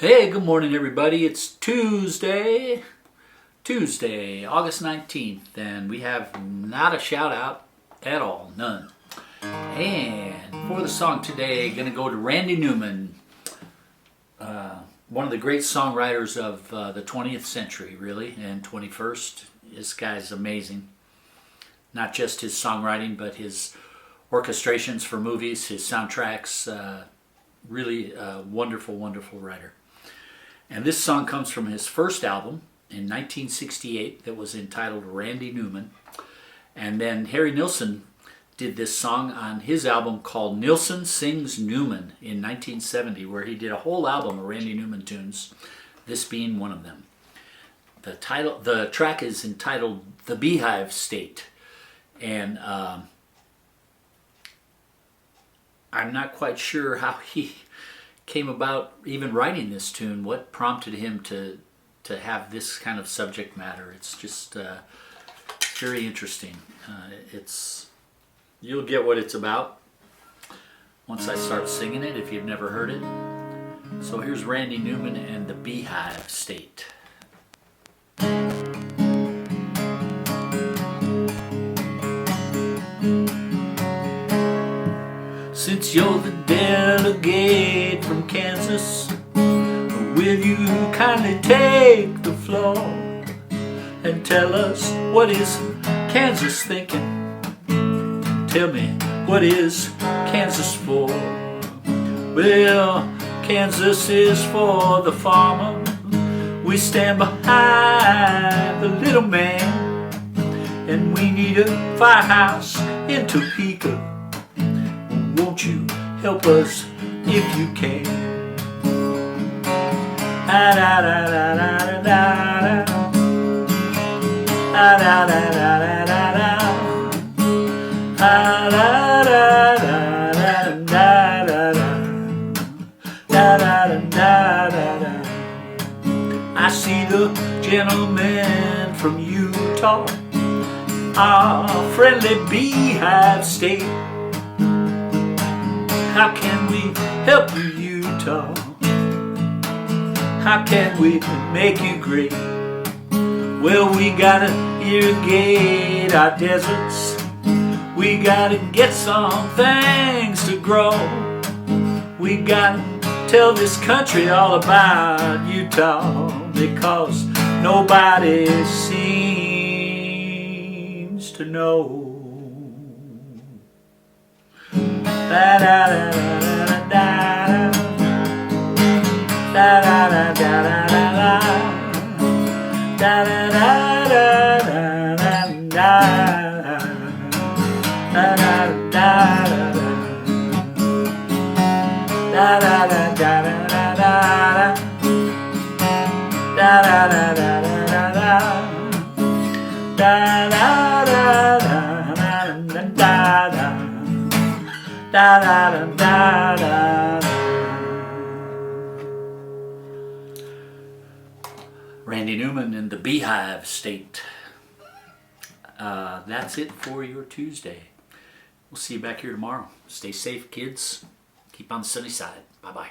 Hey, good morning everybody. It's Tuesday, August 19th, and we have not a shout out at all, none. And for the song today, gonna go to Randy Newman, one of the great songwriters of the 20th century, really, and 21st. This guy's amazing. Not just his songwriting, but his orchestrations for movies, his soundtracks, really a wonderful, wonderful writer. And this song comes from his first album in 1968 that was entitled Randy Newman. And then Harry Nilsson did this song on his album called Nilsson Sings Newman in 1970, where he did a whole album of Randy Newman tunes, this being one of them. The track is entitled The Beehive State. And I'm not quite sure how he came about even writing this tune, what prompted him to have this kind of subject matter. It's just very interesting. You'll get what it's about once I start singing it if you've never heard it. So here's Randy Newman and the Beehive State. Since you're the delegate from Kansas, will you kindly take the floor and tell us what is Kansas thinking? Tell me, what is Kansas for? Well, Kansas is for the farmer. We stand behind the little man, and we need a firehouse in Topeka. Won't you help us if you can? Da da da da da da da da da da da da. I see the gentleman from Utah, our friendly Beehive State. How can we help you, Utah? How can we make you great? Well, we gotta irrigate our deserts. We gotta get some things to grow. We gotta tell this country all about Utah, because nobody seems to know. Da da da da da da da da da da da Randy Newman in the Beehive State. That's it for your Tuesday. We'll see you back here tomorrow. Stay safe, kids. Keep on the sunny side. Bye-bye.